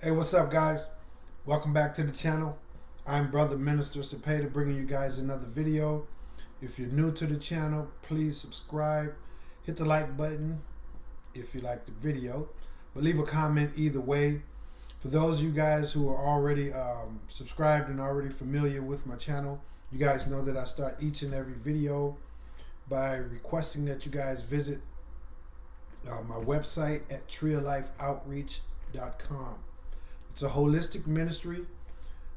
Hey, what's up, guys? Welcome back to the channel. I'm Brother Minister Cepeda, bringing you guys another video. If you're new to the channel, please subscribe. Hit the like button if you like the video, but leave a comment either way. For those of you guys who are already subscribed and already familiar with my channel, you guys know that I start each and every video by requesting that you guys visit my website at treeoflifeoutreach.com. It's a holistic ministry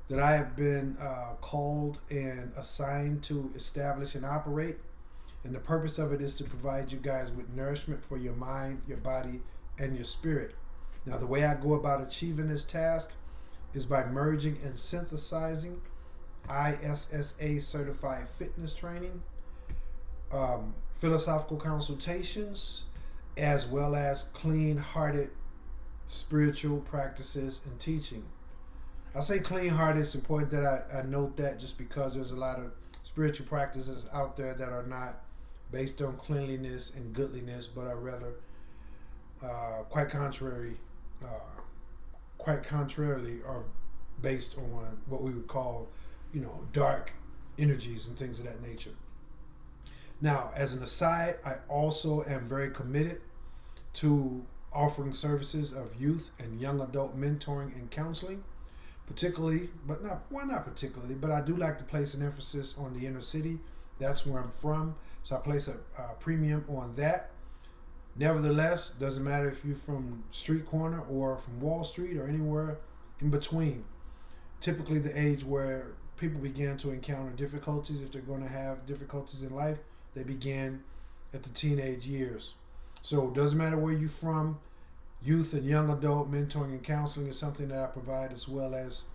that I have been called and assigned to establish and operate. And the purpose of it is to provide you guys with nourishment for your mind, your body, and your spirit. Now, the way I go about achieving this task is by merging and synthesizing ISSA certified fitness training, philosophical consultations, as well as clean-hearted spiritual practices and teaching. I say clean-hearted. It's important that I note that, just because there's a lot of spiritual practices out there that are not based on cleanliness and goodliness, but are rather quite contrarily are based on what we would call, dark energies and things of that nature. Now, as an aside, I also am very committed to offering services of youth and young adult mentoring and counseling, particularly, but I do like to place an emphasis on the inner city. That's where I'm from, so I place a premium on that. Nevertheless, doesn't matter if you're from street corner or from Wall Street or anywhere in between. Typically the age where people begin to encounter difficulties, if they're going to have difficulties in life, they begin at the teenage years. So it doesn't matter where you're from. Youth and young adult mentoring and counseling is something that I provide, as well as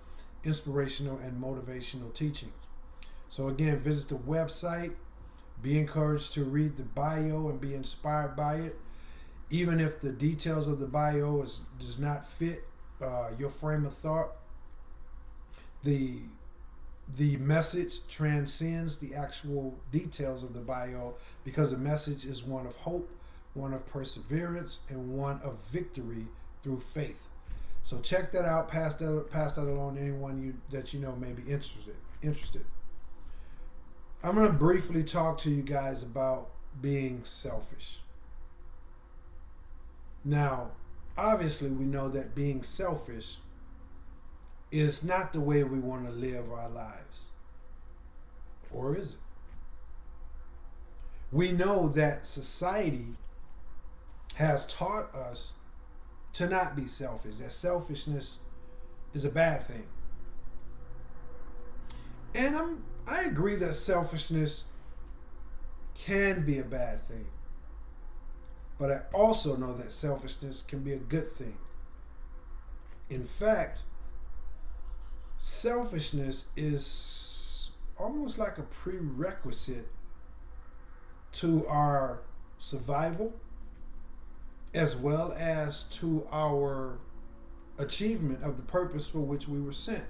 inspirational and motivational teaching. So again, visit the website. Be encouraged to read the bio and be inspired by it. Even if the details of the bio does not fit your frame of thought, the message transcends the actual details of the bio, because the message is one of hope, one of perseverance, and one of victory through faith. So check that out. Pass that along to anyone that you know may be interested. I'm going to briefly talk to you guys about being selfish. Now, obviously, we know that being selfish is not the way we want to live our lives. Or is it? We know that society has taught us to not be selfish, that selfishness is a bad thing. And I agree that selfishness can be a bad thing. But I also know that selfishness can be a good thing. In fact, selfishness is almost like a prerequisite to our survival, as well as to our achievement of the purpose for which we were sent.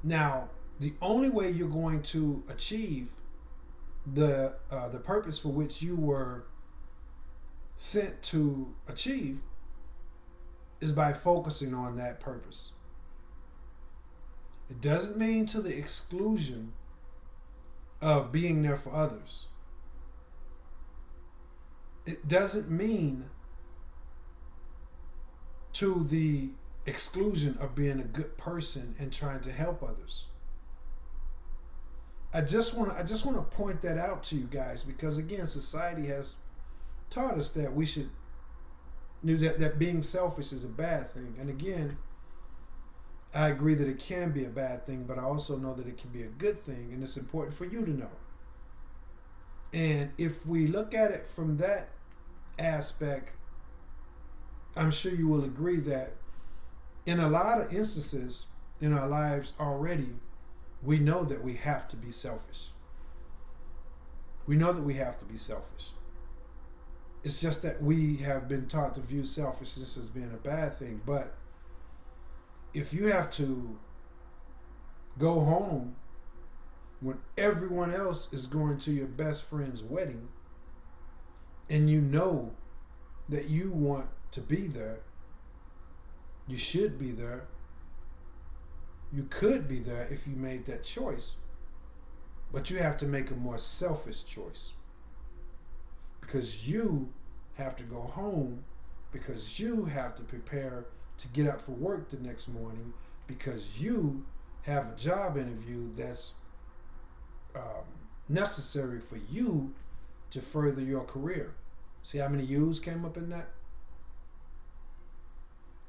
Now, the only way you're going to achieve the purpose for which you were sent to achieve is by focusing on that purpose. It doesn't mean to the exclusion of being there for others. It doesn't mean to the exclusion of being a good person and trying to help others. I just want to point that out to you guys, because again, society has taught us that we should that being selfish is a bad thing. And again, I agree that it can be a bad thing, but I also know that it can be a good thing, and it's important for you to know. And if we look at it from that aspect, I'm sure you will agree that in a lot of instances in our lives already, we know that we have to be selfish. We know that we have to be selfish. It's just that we have been taught to view selfishness as being a bad thing. But if you have to go home when everyone else is going to your best friend's wedding, and you know that you want to be there, You should be there. You could be there if you made that choice. But you have to make a more selfish choice. Because you have to go home, because you have to prepare to get up for work the next morning, because you have a job interview that's necessary for you to further your career. See how many U's came up in that?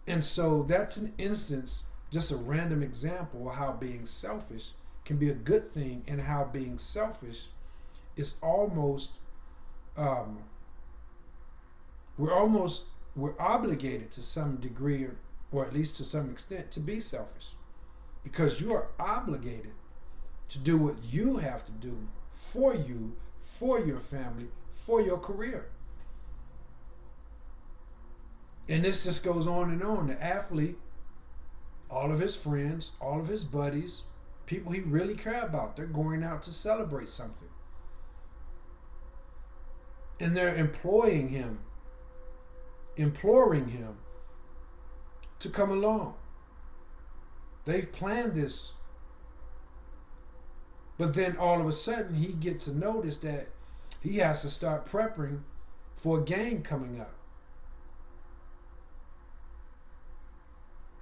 And so that's an instance, just a random example of how being selfish can be a good thing, and how being selfish is almost, we're obligated to some degree, or at least to some extent, to be selfish, because you are obligated to do what you have to do for you, for your family, for your career. And this just goes on and on. The athlete, all of his friends, all of his buddies, people he really care about, they're going out to celebrate something. And they're imploring him to come along. They've planned this. But then all of a sudden he gets a notice that he has to start prepping for a game coming up.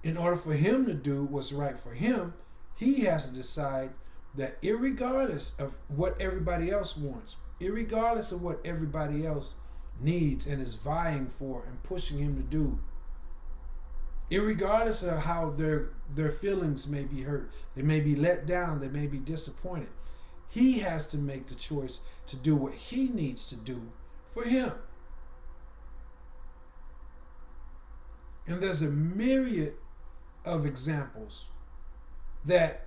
In order for him to do what's right for him, he has to decide that irregardless of what everybody else wants, irregardless of what everybody else needs and is vying for and pushing him to do, irregardless of how their feelings may be hurt, they may be let down, they may be disappointed, he has to make the choice to do what he needs to do for him. And there's a myriad of examples that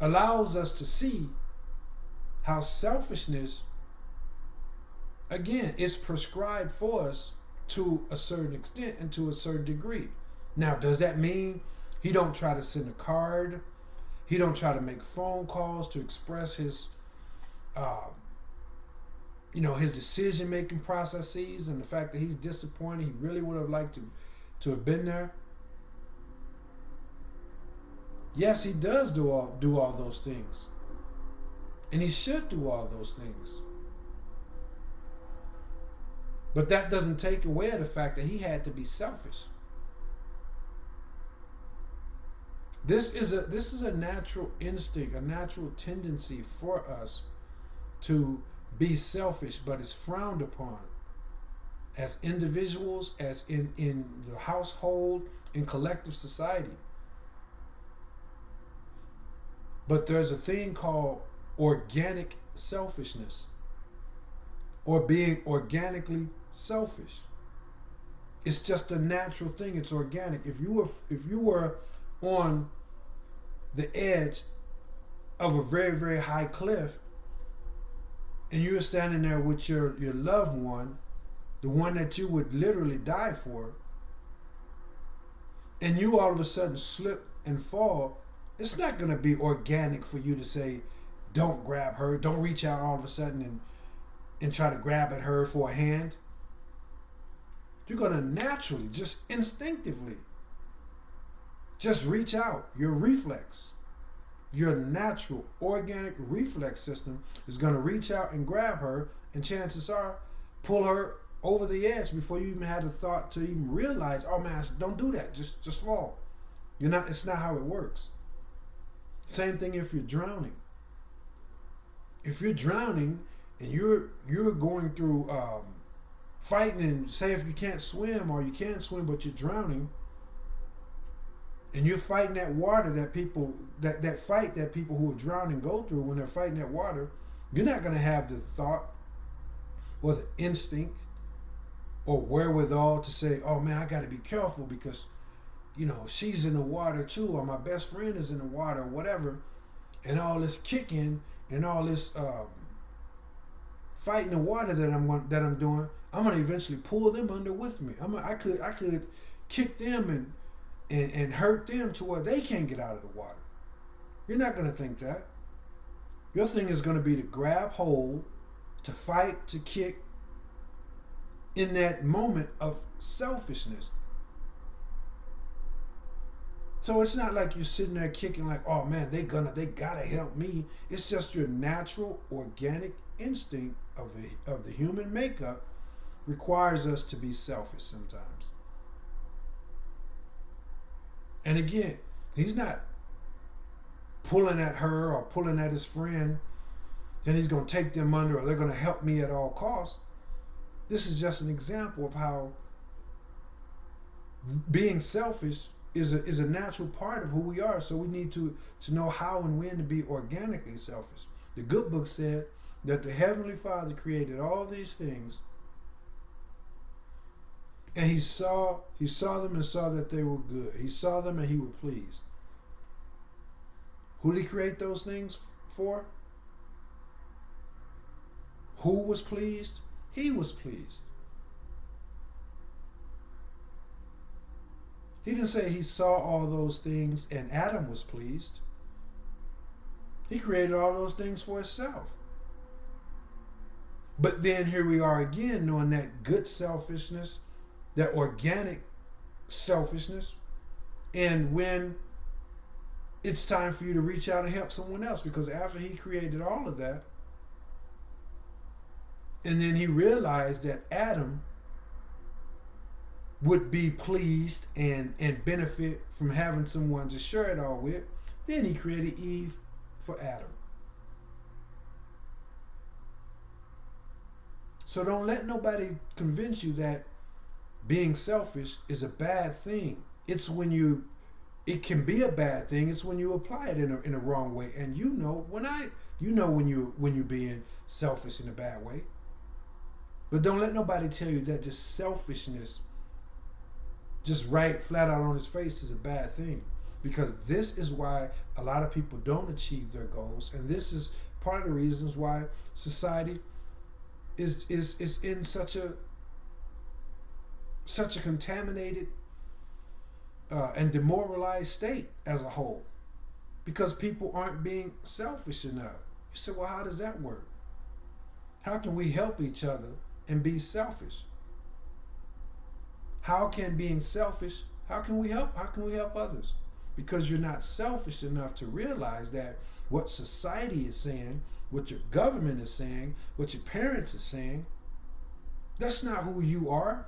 allows us to see how selfishness, again, is prescribed for us to a certain extent and to a certain degree. Now, does that mean he don't try to send a card? He don't try to make phone calls to express his his decision-making processes and the fact that he's disappointed, he really would have liked to have been there? Yes, he does do all those things. And he should do all those things. But that doesn't take away the fact that he had to be selfish. This is a natural instinct, a natural tendency for us to be selfish, but it's frowned upon as individuals, as in the household, in collective society. But there's a thing called organic selfishness, or being organically selfish. It's just a natural thing. It's organic. If you were on the edge of a very, very high cliff, and you were standing there with your loved one, the one that you would literally die for, and you all of a sudden slip and fall, it's not going to be organic for you to say, don't grab her, don't reach out all of a sudden and try to grab at her for a hand. You're going to naturally, just instinctively, just reach out. Your reflex, your natural organic reflex system is going to reach out and grab her, and chances are pull her over the edge before you even had the thought to even realize, oh man, don't do that. Just fall. It's not how it works. Same thing if you're drowning. If you're drowning and you're going through fighting, and say if you can't swim or you can swim but you're drowning, and you're fighting that water that fight that people who are drowning go through when they're fighting that water, you're not going to have the thought or the instinct or wherewithal to say, oh man, I got to be careful because she's in the water too, or my best friend is in the water, or whatever, and all this kicking and all this fighting the water that I'm doing, I'm gonna eventually pull them under with me. I could kick them and hurt them to where they can't get out of the water. You're not gonna think that. Your thing is gonna be to grab hold, to fight, to kick in that moment of selfishness. So it's not like you're sitting there kicking like, oh man, they gotta help me. It's just your natural organic instinct of the human makeup requires us to be selfish sometimes. And again, he's not pulling at her or pulling at his friend, and he's going to take them under, or they're going to help me at all costs. This is just an example of how being selfish is a natural part of who we are. So we need to know how and when to be organically selfish. The good book said that the Heavenly Father created all these things, and he saw them and saw that they were good. He saw them and he was pleased. Who did he create those things for? Who was pleased? He was pleased. He didn't say he saw all those things and Adam was pleased. He created all those things for himself. But then here we are again, knowing that good selfishness, that organic selfishness, and when it's time for you to reach out and help someone else, because after he created all of that, and then he realized that Adam would be pleased and benefit from having someone to share it all with, then he created Eve for Adam. So don't let nobody convince you that being selfish is a bad thing. It can be a bad thing. It's when you apply it in a wrong way. And when you're being selfish in a bad way. But don't let nobody tell you that just selfishness, just right flat out on his face, is a bad thing. Because this is why a lot of people don't achieve their goals, and this is part of the reasons why society is in such a contaminated and demoralized state as a whole, because people aren't being selfish enough. You say, well, how does that work? How can we help each other and be selfish? How can we help others? Because you're not selfish enough to realize that what society is saying, what your government is saying, what your parents are saying, that's not who you are.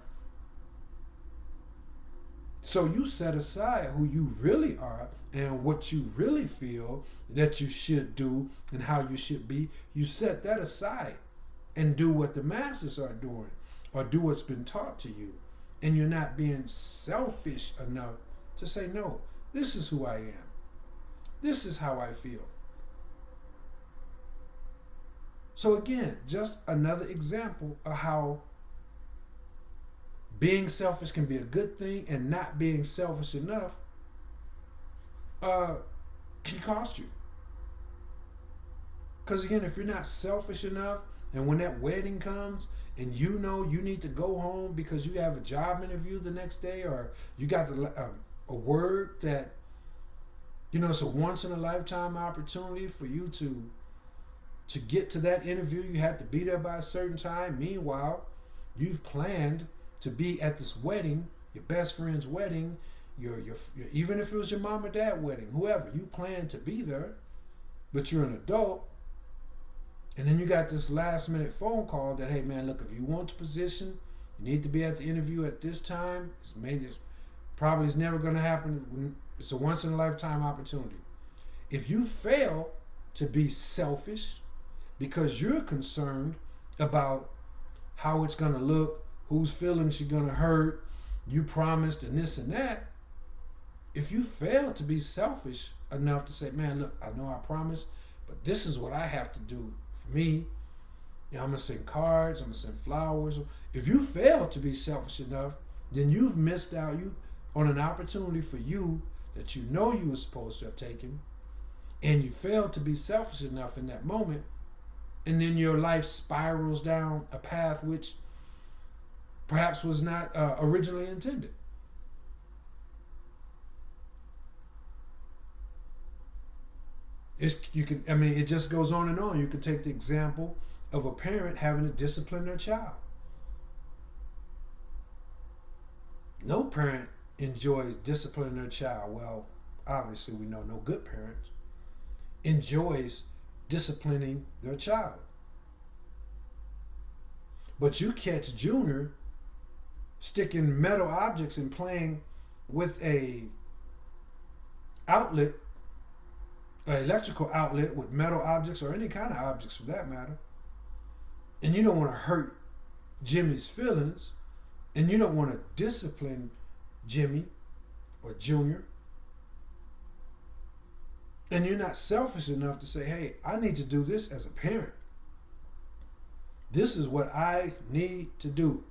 So you set aside who you really are and what you really feel that you should do and how you should be. You set that aside and do what the masses are doing, or do what's been taught to you. And you're not being selfish enough to say, no, this is who I am. This is how I feel. So again, just another example of how being selfish can be a good thing, and not being selfish enough can cost you. Because again, if you're not selfish enough, and when that wedding comes and you know you need to go home because you have a job interview the next day, or you got a word that, it's a once in a lifetime opportunity for you to get to that interview, you have to be there by a certain time. Meanwhile, you've planned to be at this wedding, your best friend's wedding, your even if it was your mom or dad wedding, whoever, you plan to be there, but you're an adult, and then you got this last minute phone call that, hey man, look, if you want the position, you need to be at the interview at this time. It's probably never going to happen. It's a once in a lifetime opportunity. If you fail to be selfish because you're concerned about how it's going to look, whose feelings you're going to hurt, you promised and this and that, if you fail to be selfish enough to say, man, look, I know I promised, but this is what I have to do for me. I'm going to send cards, I'm going to send flowers. If you fail to be selfish enough, then you've missed out on an opportunity for you that you know you were supposed to have taken, and you failed to be selfish enough in that moment, and then your life spirals down a path which perhaps was not originally intended. It just goes on and on. You can take the example of a parent having to discipline their child. No parent enjoys disciplining their child. Well, obviously we know no good parent enjoys disciplining their child. But you catch Junior sticking metal objects and playing with a outlet, an electrical outlet with metal objects or any kind of objects for that matter, and you don't want to hurt Jimmy's feelings, and you don't want to discipline Jimmy or Junior, and you're not selfish enough to say, hey, I need to do this as a parent. This is what I need to do.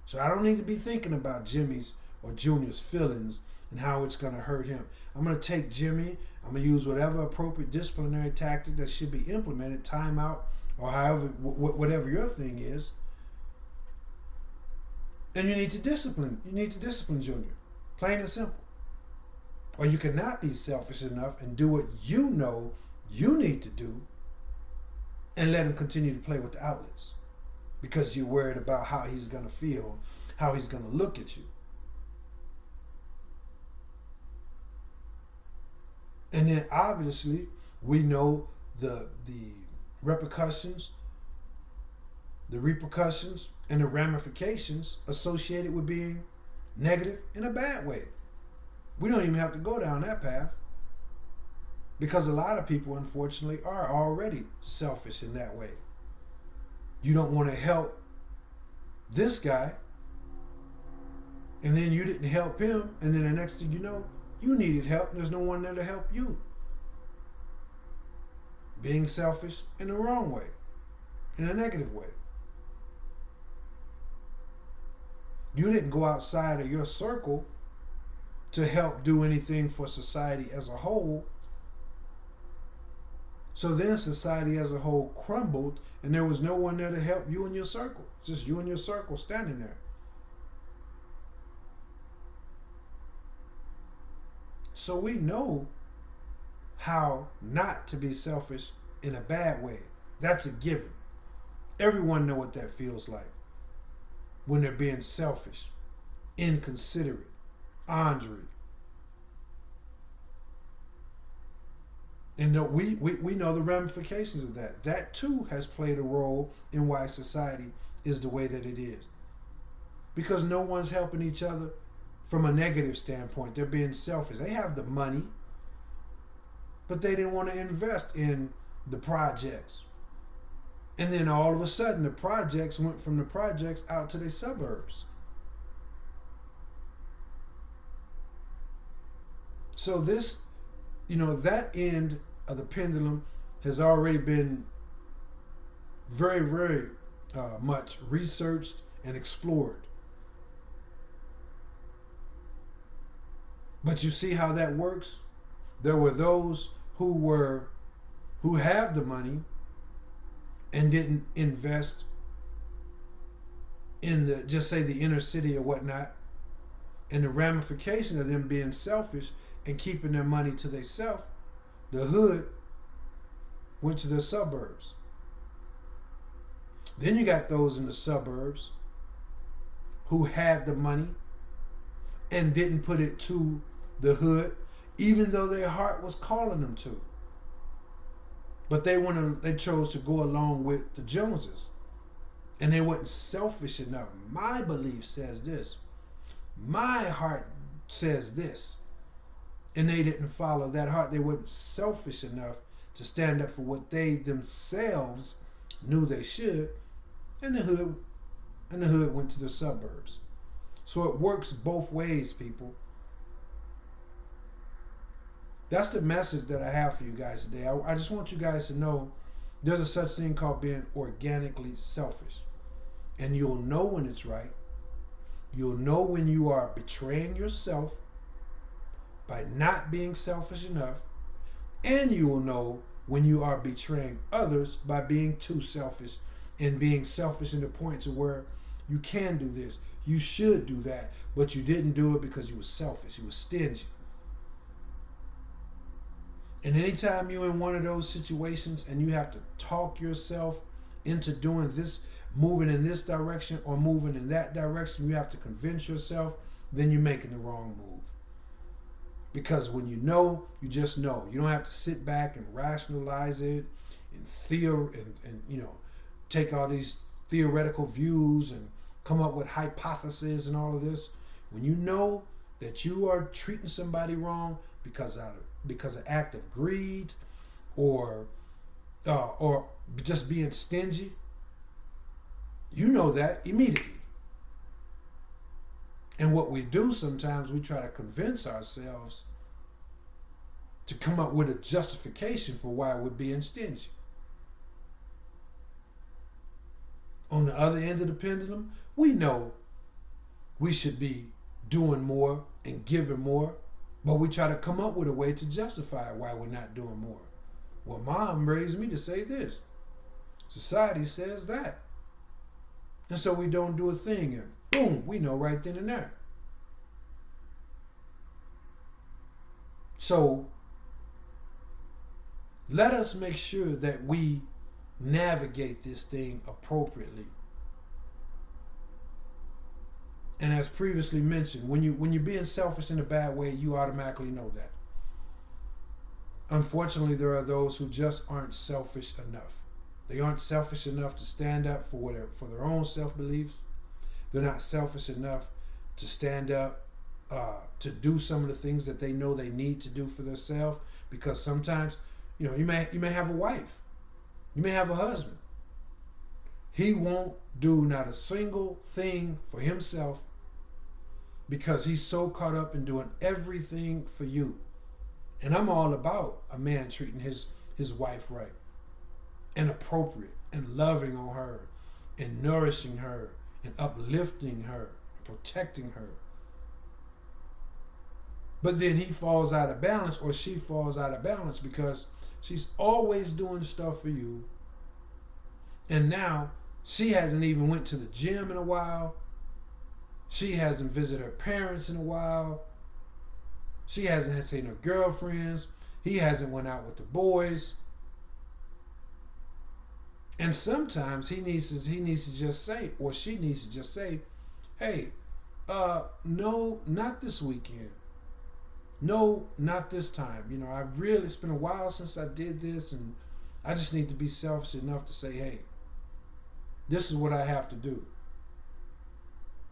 So I don't need to be thinking about Jimmy's or Junior's feelings and how it's going to hurt him. I'm going to take Jimmy, I'm going to use whatever appropriate disciplinary tactic that should be implemented, timeout, or however, whatever your thing is. And you need to discipline. You need to discipline Junior. Plain and simple. Or you cannot be selfish enough and do what you know you need to do and let him continue to play with the outlets because you're worried about how he's going to feel, how he's going to look at you. And then obviously we know the repercussions and the ramifications associated with being negative in a bad way. We don't even have to go down that path because a lot of people, unfortunately, are already selfish in that way. You don't want to help this guy, and then you didn't help him, and then the next thing you know, you needed help, and there's no one there to help you. Being selfish in the wrong way, in a negative way. You didn't go outside of your circle to help do anything for society as a whole. So then society as a whole crumbled and there was no one there to help you in your circle. Just you and your circle standing there. So we know how not to be selfish in a bad way. That's a given. Everyone knows what that feels like when they're being selfish, inconsiderate, Andre. And we know the ramifications of that. That too has played a role in why society is the way that it is. Because no one's helping each other from a negative standpoint. They're being selfish. They have the money, but they didn't want to invest in the projects. And then all of a sudden the projects went from the projects out to the suburbs. So this, that end of the pendulum has already been very, very much researched and explored. But you see how that works? There were those who have the money and didn't invest in the inner city or whatnot, and the ramification of them being selfish and keeping their money to themselves, the hood went to the suburbs. Then you got those in the suburbs who had the money and didn't put it to the hood, even though their heart was calling them to. But they chose to go along with the Joneses. And they weren't selfish enough. My belief says this. My heart says this. And they didn't follow that heart. They weren't selfish enough to stand up for what they themselves knew they should. And the hood went to the suburbs. So it works both ways, people. That's the message that I have for you guys today. I just want you guys to know there's a such thing called being organically selfish. And you'll know when it's right. You'll know when you are betraying yourself by not being selfish enough. And you will know when you are betraying others by being too selfish and being selfish in the point to where you can do this, you should do that, but you didn't do it because you were selfish, you were stingy. And anytime you're in one of those situations and you have to talk yourself into doing this, moving in this direction or moving in that direction, you have to convince yourself, then you're making the wrong move. Because when you know, you just know. You don't have to sit back and rationalize it and take all these theoretical views and come up with hypotheses and all of this. When you know that you are treating somebody wrong because of act of greed or just being stingy, you know that immediately. And what we do sometimes, we try to convince ourselves to come up with a justification for why we're being stingy. On the other end of the pendulum, we know we should be doing more and giving more, but we try to come up with a way to justify why we're not doing more. Well, Mom raised me to say this. Society says that. And so we don't do a thing, and boom, we know right then and there. So let us make sure that we navigate this thing appropriately. And as previously mentioned, when you're being selfish in a bad way, you automatically know that. Unfortunately, there are those who just aren't selfish enough. They aren't selfish enough to stand up for their own self-beliefs. They're not selfish enough to stand up to do some of the things that they know they need to do for themselves. Because sometimes, you may have a wife, you may have a husband. He won't do not a single thing for himself because he's so caught up in doing everything for you. And I'm all about a man treating his wife right and appropriate and loving on her and nourishing her and uplifting her, protecting her. But then he falls out of balance, or she falls out of balance, because she's always doing stuff for you. And now she hasn't even went to the gym in a while. She hasn't visited her parents in a while. She hasn't seen her girlfriends. He hasn't went out with the boys. And sometimes he needs to just say, or she needs to just say, hey, no, not this weekend. No, not this time. It's been a while since I did this, and I just need to be selfish enough to say, hey, this is what I have to do.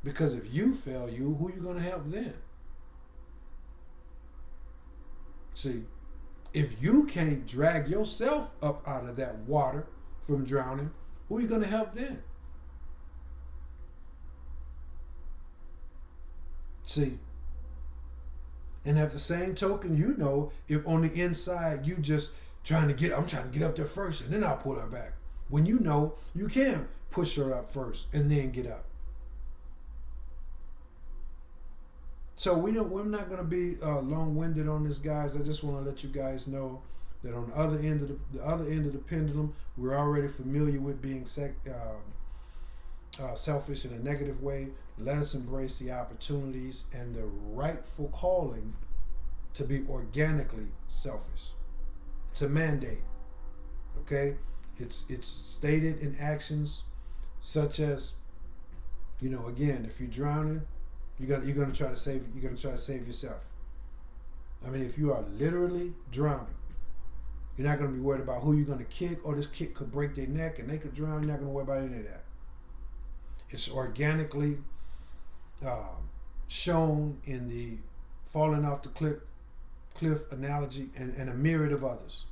Because if you fail, who are you going to help then? See, if you can't drag yourself up out of that water from drowning, who are you going to help then? See, and at the same token, if on the inside you just I'm trying to get up there first and then I'll pull her back. When you know you can push her up first and then get up. So we're not going to be long-winded on this, guys. I just want to let you guys know that on the other end of the pendulum, we're already familiar with being selfish in a negative way. Let us embrace the opportunities and the rightful calling to be organically selfish. It's a mandate. Okay, it's stated in actions such as, again, if you're drowning, you're gonna try to save yourself. I mean, if you are literally drowning, you're not gonna be worried about who you're gonna kick, or this kick could break their neck and they could drown. You're not gonna worry about any of that. It's organically shown in the falling off the cliff analogy and a myriad of others.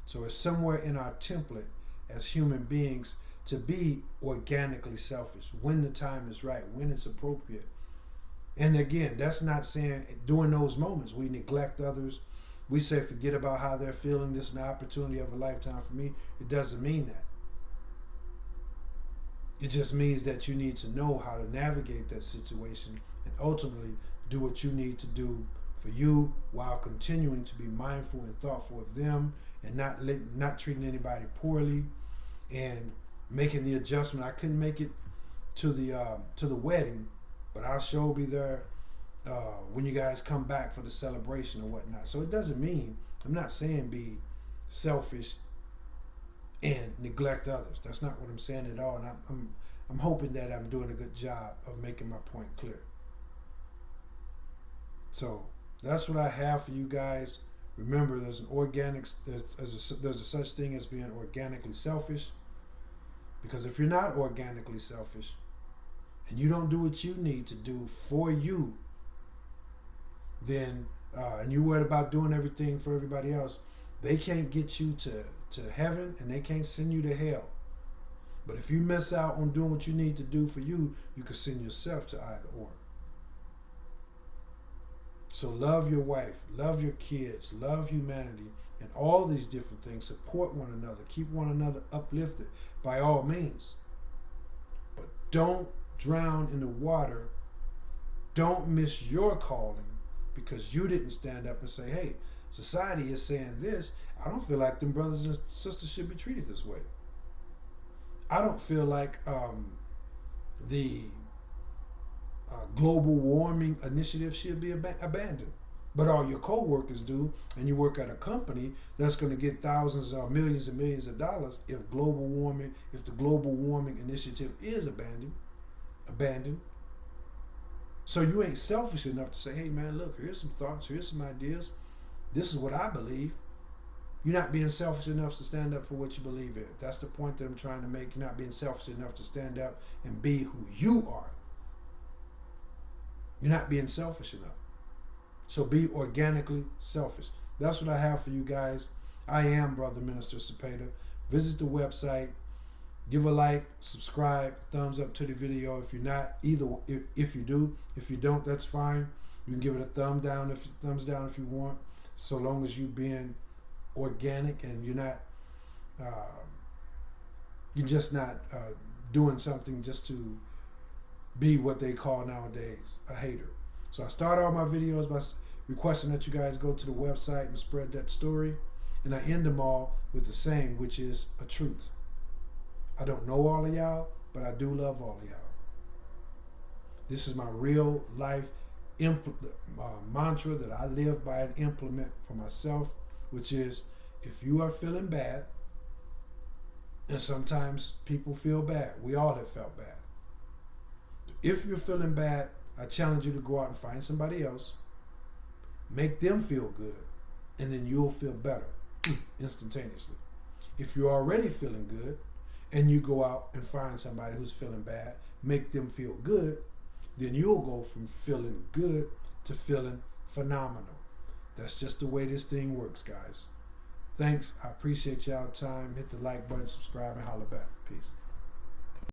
So it's somewhere in our template as human beings to be organically selfish when the time is right, when it's appropriate. And again, that's not saying during those moments we neglect others. We say forget about how they're feeling. This is an opportunity of a lifetime for me. It doesn't mean that. It just means that you need to know how to navigate that situation and ultimately do what you need to do for you while continuing to be mindful and thoughtful of them and not treating anybody poorly and making the adjustment. I couldn't make it to the wedding, but I'll sure be there when you guys come back for the celebration or whatnot. So it doesn't mean, I'm not saying be selfish and neglect others. That's not what I'm saying at all. And I'm hoping that I'm doing a good job of making my point clear. So That's what I have for you guys. Remember, there's a such thing as being organically selfish. Because if you're not organically selfish and you don't do what you need to do for you, then and you're worried about doing everything for everybody else, they can't get you to heaven and they can't send you to hell. But if you miss out on doing what you need to do for you, you can send yourself to either or. So love your wife, love your kids, love humanity, and all these different things. Support one another. Keep one another uplifted by all means. But don't drown in the water. Don't miss your calling because you didn't stand up and say, hey, society is saying this. I don't feel like them brothers and sisters should be treated this way. I don't feel like the global warming initiative should be abandoned. But all your co-workers do, and you work at a company that's going to get thousands or millions and millions of dollars if the global warming initiative is abandoned. So you ain't selfish enough to say, hey man, look, here's some thoughts, here's some ideas. This is what I believe. You're not being selfish enough to stand up for what you believe in. That's the point that I'm trying to make. You're not being selfish enough to stand up and be who you are. You're not being selfish enough. So be organically selfish. That's what I have for you guys. I am Brother Minister Cepeda. Visit the website. Give a like, subscribe, thumbs up to the video. If you're not, if you do. If you don't, that's fine. You can give it a thumbs down if you want. So long as you being organic and you're just not doing something just to be what they call nowadays a hater. So I start all my videos by requesting that you guys go to the website and spread that story, and I end them all with the same, which is a truth. I don't know all of y'all, but I do love all of y'all. This is my real life mantra that I live by and implement for myself, which is if you are feeling bad, and sometimes people feel bad, we all have felt bad. If you're feeling bad, I challenge you to go out and find somebody else, make them feel good, and then you'll feel better instantaneously. If you're already feeling good and you go out and find somebody who's feeling bad, make them feel good, then you'll go from feeling good to feeling phenomenal. That's just the way this thing works, guys. Thanks. I appreciate y'all time. Hit the like button, subscribe, and holla back. Peace.